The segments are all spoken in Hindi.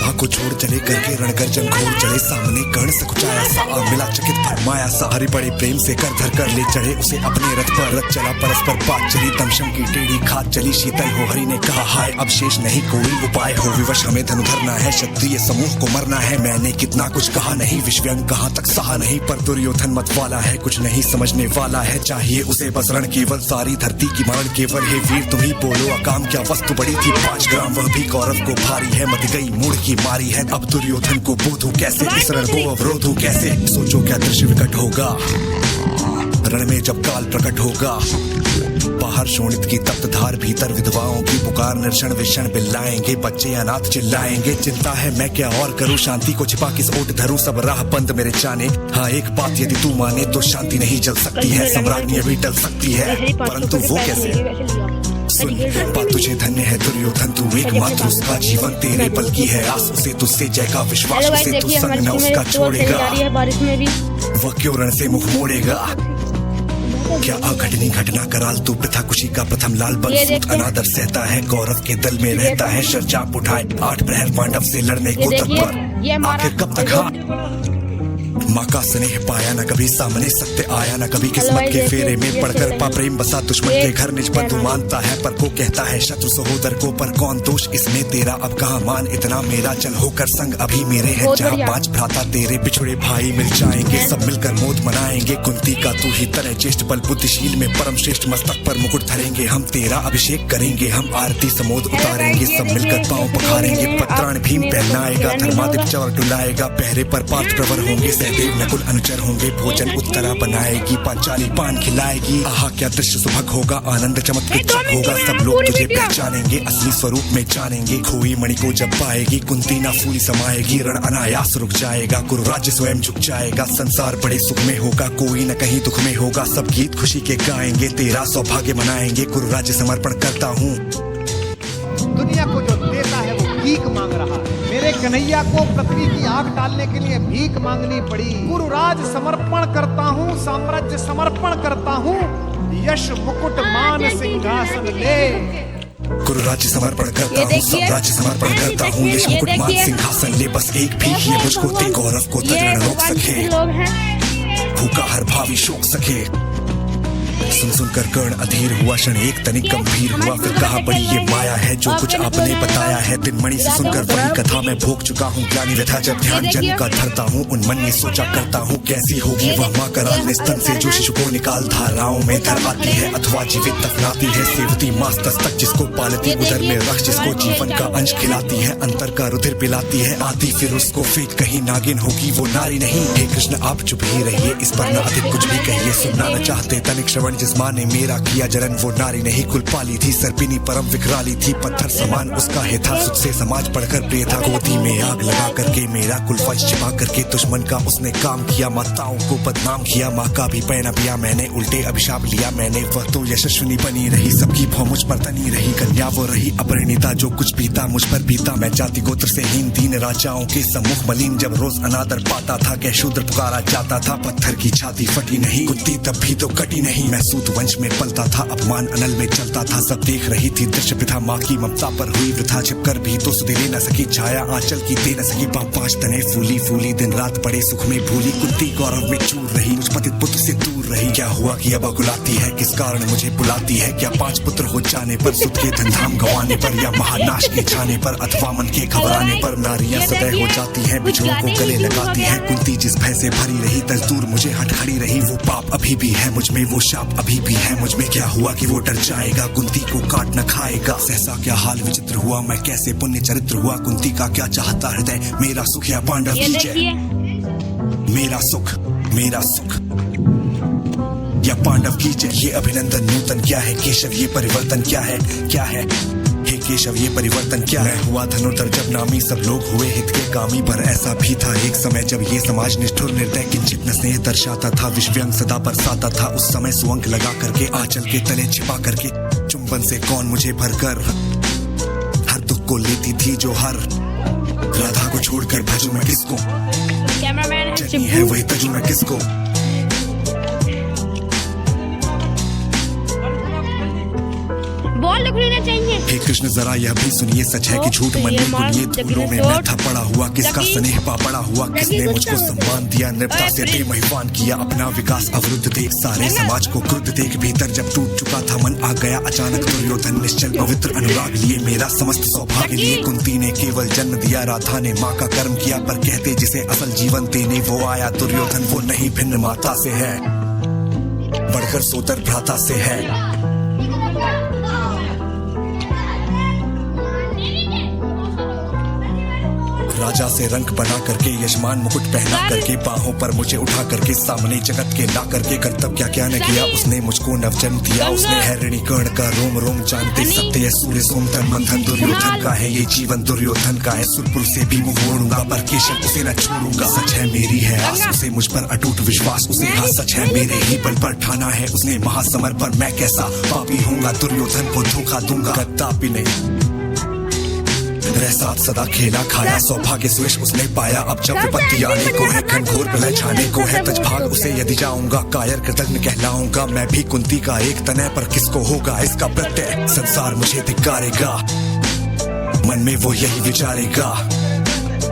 राधा को छोड़ चले करके रणगर्जन घोर चले, सामने कर्ण से कुचाया सा मिला चकित फरमाया सा, हरि बड़े प्रेम से कर धर कर ले चढ़े उसे अपने रथ पर, रथ चला परस्पर बात चली, दमशम की टेढ़ी खात चली, शीतल हो हरि ने कहा हाय अब शेष नहीं कोई उपाय हो, विवश हमें धनु धरना है, क्षत्रिय समूह को मरना है, मैंने कितना कुछ कहा नहीं, विश्वंग कहाँ तक सहा नहीं, पर दुर्योधन मत वाला है, कुछ नहीं समझने वाला है, चाहिए उसे बस रण केवल, सारी धरती की मरण केवल, हे वीर तुम ही बोलो अकाम क्या वस्तु बड़ी थी 5 ग्राम, वह भी कौरव को भारी है, मत गई मूड की मारी है, अब दुर्योधन को बोधू कैसे, इस रण को अवरोधू कैसे, सोचो क्या दृश्य विकट होगा, रण में जब काल प्रकट होगा, बाहर शोणित की तप्त धार, भीतर विधवाओं की पुकार, निर्षण विषण बिल्लाएंगे, बच्चे अनाथ चिल्लाएंगे, चिंता है मैं क्या और करूं, शांति को छिपा किस ओट धरूं, सब राह बंद मेरे जाने, हाँ एक बात यदि तू माने तो शांति नहीं जल सकती है, सम्राज्ञी अभी टल सकती है, परंतु वो कैसे, सुन बात तुझे धन्य है दुर्योधन, तू एकमात्र उसका जीवन तेरे बल की है आस, उसे तुझसे जय का विश्वास, उसे तू संग न उसका छोड़ेगा, वह क्यों रण से मुख मोड़ेगा, क्या अघटनी घटना कराल तू प्रथा खुशी का प्रथम लाल, बलसूत अनादर सहता है, कौरव के दल में रहता है, शरचाप उठाए 8 प्रहर पांडव से लड़ने को तत्पर, आखिर कब तक हाँ माँ का स्नेह पाया न कभी, सामने सत्य आया न कभी, किस्मत के फेरे में पड़कर पा प्रेम बसा, दुश्मन के घर निज बंधु मानता है, पर को कहता है शत्रु सहोदर को, पर कौन दोष इसमें तेरा, अब कहाँ मान इतना मेरा, चल होकर संग अभी मेरे हैं, जहाँ 5 भ्राता तेरे बिछुड़े भाई मिल जाएंगे, सब मिलकर मोद मनाएंगे, कुंती का तू ही तरह ज्येष्ठ बल बुद्धिशील में परम श्रेष्ठ, मस्तक पर मुकुट धरेंगे हम, तेरा अभिषेक करेंगे हम, आरती समोद उतारेंगे, सब मिलकर पांव पखारेंगे, पत्राण भीम पहनाएगा, धर्मादित्य चौर डुलाएगा, पहरे पर 5 प्रवर होंगे, सहदेव नकुल अनुचर होंगे, भोजन उत्तरा बनाएगी, पांचाली पान खिलाएगी, आहा क्या दृश्य सुभग होगा, आनंद चमक चक होगा, सब लोग तुझे पहचानेंगे, असली स्वरूप में जानेंगे, खोई मणि को जब पाएगी, कुंती ना फूली समाएगी, रण अनायास रुक जाएगा, कुरु राज्य स्वयं झुक जाएगा, संसार बड़े सुख में होगा, कोई न कहीं दुख में होगा, सब गीत खुशी के गाएंगे, तेरा सौभाग्य मनाएंगे, कुरु राज्य समर्पण करता हूँ, दुनिया को जो देता है वो भीख मांग रहा है, मेरे कन्हैया को पृथ्वी की आग डालने के लिए भीख मांगनी पड़ी, गुरु राज समर्पण करता हूँ, साम्राज्य समर्पण करता हूँ, यश मुकुट मान सिंहासन ले, गुरु राज्य समर्पण करता हूँ, साम्राज्य समर्पण करता हूँ, यश मुकुट मान सिंहासन ले, बस एक भीख ये मुझको दे, गौरव को तजरण रोक सके, भूखा हर भावी शोक सके, सुन सुनकर कर्ण अधीर हुआ, क्षण एक तनिक गंभीर हुआ, फिर कहा बड़ी ये माया है जो कुछ आपने बताया है, तिनमणि से सुनकर वही कथा मैं भोग चुका हूँ, ज्ञानी व्यथा जब ध्यान जन का धरता हूँ, उन्मन में सोचा करता हूँ, कैसी होगी वह माँ कराल ने स्तन से जो शिशु को निकाल धाराओं में धर आती है, अथवा जीवित दफनाती है, सेवती माँ तक जिसको पालती, उधर में रख जिसको जीवन का अंश खिलाती है, अंतर का रुधिर पिलाती है, आती फिर उसको फेंक कहीं, नागिन होगी वो नारी नहीं, हे कृष्ण आप चुप ही रहिए, इस पर न अधिक कुछ भी कहिए, सुनना न चाहते तनिक श्रवण, जिस माँ ने मेरा किया जरन, वो नारी नहीं कुल पाली थी, सर्पिनी परम विकराली थी, पत्थर समान उसका हे था, सुध से समाज पढ़कर प्रिय था, गोदी में आग लगा करके मेरा कुल वंश छिपा करके, दुश्मन का उसने काम किया, माताओं को बदनाम किया, माँ का भी पैना पिया मैंने, उल्टे अभिशाप लिया मैंने, वह तो यशस्विनी बनी रही, सबकी भौ मुझ पर तनी रही, कन्या वो रही अपरिणीता, जो कुछ बीता मुझ पर बीता, मैं जाति गोत्र से हीन दीन राजाओं के सम्मुख मलिन, जब रोज अनादर पाता था, क्या शूद्र पुकारा जाता था, पत्थर की छाती फटी नहीं, कुत्ती तब भी तो कटी नहीं, मैं सूत वंश में पलता था, अपमान अनल में चलता था, सब देख रही थी दृश्य प्रथा, माँ की ममता पर हुई वृथा, छिपकर भी तो सुधे ले न सकी, छाया आंचल की दे न सकी, 5 तने फूली फूली, दिन रात पड़े सुख में भूली, कुंती गौरव में चूर रही, मुझ पतित पुत्र से दूर रही, क्या हुआ कि अब बुलाती है, किस कारण मुझे बुलाती है, क्या 5 पुत्र हो जाने पर, सुध के धनधाम गंवाने पर, या महानाश के छाने पर, अथवा मन के घबराने पर, नारियां सदैव हो जाती है, बिछुओं को गले लगाती है, कुंती जिस भय से भरी रही, तजदूर मुझे हट खड़ी रही, वो पाप अभी भी है मुझ में, वो शाप अभी भी है मुझ में, क्या हुआ कि वो डर जाएगा, कुंती को काट न खाएगा, सहसा क्या हाल विचित्र हुआ, मैं कैसे पुण्य चरित्र हुआ, कुंती का क्या चाहता हृदय, मेरा सुख या पांडव की जय, मेरा सुख या पांडव की जय, ये अभिनंदन नूतन क्या है, केशव ये परिवर्तन क्या है, हे केशव ये परिवर्तन क्या है, हुआ धनुर्धर जब नामी, सब लोग हुए हित के कामी, पर ऐसा भी था एक समय जब ये समाज निष्ठुर निर्दय, किंचित न स्नेह दर्शाता था, विश्वव्यंग सदा बरसाता था, उस समय सुअंग लगा करके, आंचल के तले छिपा करके, चुंबन से कौन मुझे भरकर हर दुख को लेती थी जो हर, राधा को छोड़कर भजू मैं किसको, जनी है वही तजू मैं किसको, दुख लेना चाहिए। हे कृष्ण जरा यह भी सुनिए, सच है कि झूठ मन में गुलिये धूलों में मैं था पड़ा हुआ, किसका स्नेह पड़ा हुआ, किसने मुझको सम्मान दिया, नृपता से दे महिवान किया, अपना विकास अवरुद्ध देख, सारे समाज को क्रुद्ध देख, भीतर जब टूट चुका था मन आ गया अचानक दुर्योधन, निश्चल पवित्र अनुराग लिए मेरा समस्त सौभाग्य लिए, कुंती ने केवल जन्म दिया, राधा ने माँ का कर्म किया, पर कहते जिसे असल जीवन देने वो आया दुर्योधन, वो नहीं भिन्न माता से है, बढ़कर सोतर भ्राता से है। राजा से रंग बना करके, यजमान मुकुट पहना करके, बाहों पर मुझे उठा करके, सामने जगत के ला करके, कर्तव्य क्या क्या न किया उसने, मुझको नवजन्म दिया उसने, है ऋणी कर्ण का रोम रोम जानते, सत्य सूर्य सोमतन मंथन, दुर्योधन का है ये जीवन, दुर्योधन का है सुरपुर से भी मुंह मोड़ूंगा, पर केशव उसे न छोड़ूंगा, सच है मेरी है आस उसे मुझ पर अटूट विश्वास उसे, हाँ सच है मेरे ही बल पर ठाना है उसने महासमर पर, मैं कैसा पापी होऊंगा, दुर्योधन को धोखा दूंगा, कदापि नहीं रह साथ सदा खेला खाया, सौभाग्य सुयश उसने पाया, अब जब विपत्ति आने को है, घनघोर प्रलय छाने को है, तजभाग उसे यदि जाऊंगा, कायर कृतज्ञ कहलाऊंगा, मैं भी कुंती का एक तनय, पर किसको होगा इसका प्रत्यय, संसार मुझे धिक्कारेगा, मन में वो यही विचारेगा,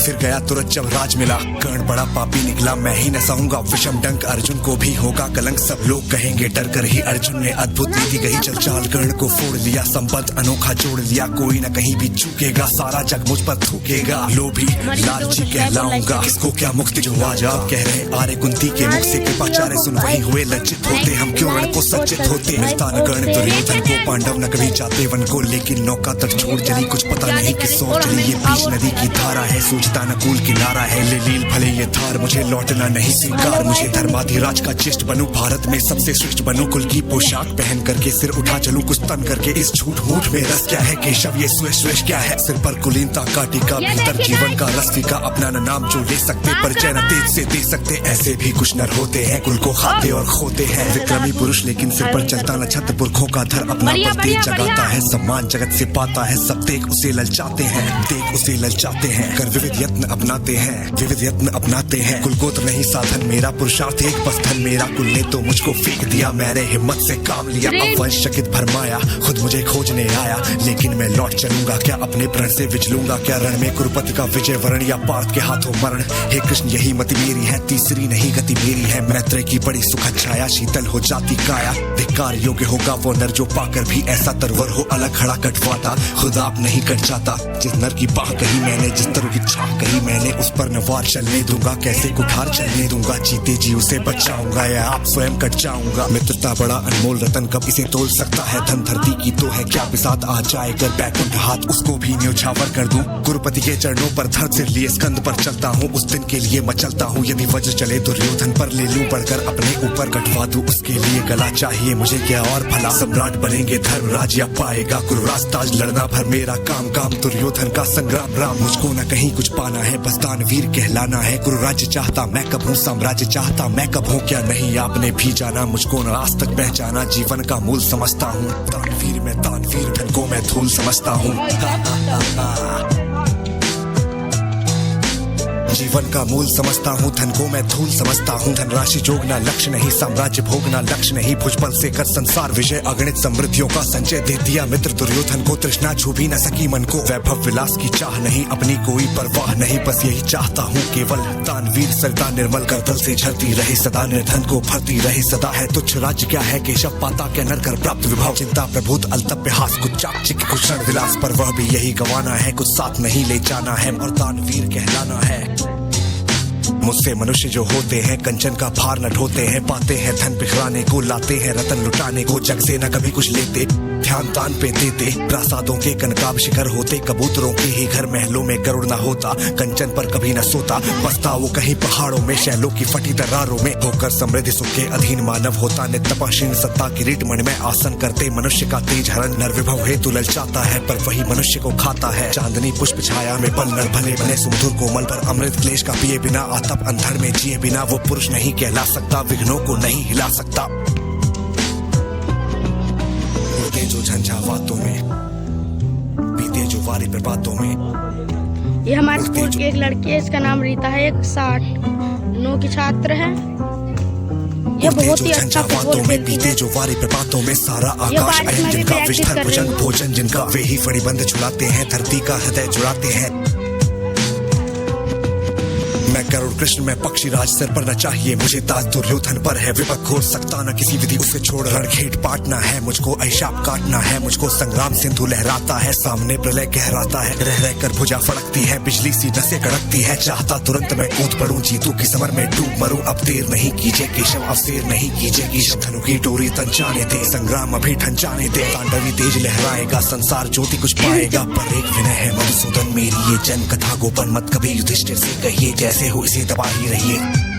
फिर गया तुरंत जब राज मिला, कर्ण बड़ा पापी निकला, मैं ही न सहूंगा विषम डंक, अर्जुन को भी होगा कलंक, सब लोग कहेंगे डर कर ही अर्जुन ने अद्भुत नीति गई, चल चाल कर्ण को फोड़ लिया, संबंध अनोखा जोड़ लिया, कोई न कहीं भी चूकेगा, सारा जग मुझ पर थूकेगा, लोभी लालची कहलाऊंगा, किसको क्या मुक्ति जो आज आप कह रहे, आर्य कुंती के मुख से कृपाचार्य सुन वही हुए लज्जित होते, हम क्यों रण को सज्जित होते, मिलता न कर्ण दुर्योधन को, पांडव न कभी जाते वन को, लेकिन नौका तक छोड़ चली, कुछ पता नहीं किस ओर चली, ये बीच नदी की धारा है, सूझता न कूल किनारा है, ले लील भले ये थार, मुझे लौटना नहीं स्वीकार, मुझे धर्माधिराज का चिष्ट बनूं, भारत में सबसे श्रेष्ठ बनूं, कुल की पोशाक पहन करके, सिर उठा चलूं कुछ तन करके, इस झूठ मूठ में रस क्या है, केशव ये सुयश क्या है, सिर पर कुलीनता काटिका, भीतर जीवन का रस फीका, अपना न नाम जो ले सकते, परिचय न तेज से दे सकते, ऐसे भी कुछ नर होते हैं, कुल को खाते और खोते हैं, विक्रमी पुरुष लेकिन सिर पर चलता न छत्र पुरखों का धर, अपना प्रत्येक जगाता है, सम्मान जगत से पाता है, सब देख उसे ललचाते हैं, देख उसे ललचाते हैं, कर विविध यत्न अपनाते हैं, विविध यत्न अपनाते हैं, कुल गोत्र नहीं साधन मेरा, पुरुषार्थ एक बस धन मेरा, कुल ने तो मुझको फेंक दिया, मैंने हिम्मत से काम लिया, अब वंश चकित भरमाया, खुद मुझे खोजने आया, लेकिन मैं लौट चलूंगा क्या, अपने प्रण से विचलूंगा क्या, रण में कुरुपति का विजय वरण या पार्थ के हाथों मरण, हे कृष्ण यही मति मेरी है, तीसरी नहीं गति मेरी है, मैत्रेय की बड़ी सुखद छाया, शीतल हो जाती काया, धिक्कार योग्य होगा वो नर जो पाकर भी ऐसा तरवर हो, अलग खड़ा कटवाता, खुद आप नहीं कट जाता, जिस नर की बाह कही मैंने, जिस तरह की छाह कही मैंने, उस पर नवार चलने दूंगा, कैसे कुठार चलने दूंगा, जीते जी उसे बचाऊंगा या आप स्वयं कट जाऊंगा, मित्रता बड़ा अनमोल रतन कब इसे तोल सकता है, धन धरती की तो है क्या बिसात आ जाए कर बैकुंठ हाथ, उसको भी न्योछावर कर दूं, गुरुपति के चरणों पर धर सिर लिए स्कंद पर चलता हूँ, उस दिन के लिए मचलता हूँ, यदि वज्र चले दुर्योधन पर ले लूं बढ़कर, अपने ऊपर कटवा दूं, उसके लिए गला चाहिए मुझे क्या और भला, सम्राट बनेंगे धर्मराज या पाएगा कुरुराज ताज, लड़ना भर मेरा काम काम, दुर्योधन का संग्राम राम, मुझको न कहीं कुछ पाना है, बस दानवीर कहलाना है, गुरु राज्य चाहता मैं कब हूँ, साम्राज्य चाहता मैं कब हूँ, क्या नहीं आपने भी जाना, मुझको न आज तक पहचाना, जीवन का मूल समझता हूँ, दानवीर मैं दानवीर, धन को मैं धूल समझता हूँ, जीवन का मूल समझता हूँ, धन को मैं धूल समझता हूँ, धनराशि जोगना लक्ष्य नहीं, साम्राज्य भोगना लक्ष्य नहीं, भुजबल से कर संसार विजय, अगणित समृद्धियों का संचय दे दिया मित्र दुर्योधन को, तृष्णा छू भी न सकी मन को, वैभव विलास की चाह नहीं, अपनी कोई परवाह नहीं, बस यही चाहता हूँ केवल, दानवीर सरिता निर्मल कर दल से झरती रहे सदा, निर्धन को भरती रहे सदा, है तुच्छ राज्य क्या है, केशव पाता क्या नर कर प्राप्त विभाव, चिंता प्रभुत अलतप्य हास कुछ चाकचिक कुछ विलास, पर वह भी यही गवाना है, कुछ साथ नहीं ले जाना है, और दानवीर कहलाना है, मुझसे मनुष्य जो होते हैं, कंचन का भार न ढोते हैं, पाते हैं धन बिखराने को, लाते हैं रतन लुटाने को, जग से न कभी कुछ लेते, ध्यान दान पे देते, प्रासादों के कनकाब शिखर होते, कबूतरों के ही घर महलों में गरुड़ न होता, कंचन पर कभी न सोता, बसता वो कहीं पहाड़ों में, शैलों की फटी दरारों में, होकर समृद्धि सुख के अधीन मानव होता, नित्यपाशीन सत्ता किरीट मणि में आसन करते, मनुष्य का तेज हरण नर विभव हेतु ललचाता है, पर वही मनुष्य को खाता है, चांदनी पुष्प छाया में पल नर भले बने सुमधुर कोमल, पर अमृत क्लेश का पिए बिना, आतप अंधड़ में जिए बिना, वो पुरुष नहीं कहला सकता, विघ्नों को नहीं हिला सकता, उड़ते जो झंझावातों में, बीते जो वारी पर बातों में। ये हमारे स्कूल की एक लड़की है, इसका नाम रीता है, 169 की छात्र है। उड़ते बहुत जो ही अच्छा झंझावातों फुटबॉल में खेलती पीते है। जो वारी प्रपातों में सारा ये आकाश बारिश अहम में भी जिनका प्रैक्टिस विष्ठा कर रही भुजंग हूँ। भोजन जिनका वे ही फड़ीबंद छुड़ाते हैं धरती का हृदय जुड़ाते हैं। मैं गरुड़ कृष्ण में पक्षी राज सिर पर न चाहिए मुझे ताज दुर्योधन पर है विपक घोर सकता न किसी विधि उसे छोड़ रणखेट पाटना है मुझको अहिशाप काटना है मुझको संग्राम सिंधु लहराता है सामने प्रलय कहराता है रह रह कर भुजा फड़कती है बिजली सी नसें कड़कती है चाहता तुरंत मैं कूद पड़ूं जीतू की समर में डूब मरूं अब देर नहीं कीजिए केशव अवसेर नहीं कीजिए केशव धनु की डोरी तंचाने दे संग्राम अभी ठंचाने दे तांडवी तेज लहराएगा संसार ज्योति कुछ पाएगा पर एक विनय है मधुसूदन मेरी ये जन्म कथा गोपन मत कभी युधिष्ठिर से कहिए जैसे हो इसे दबा ही रहिए।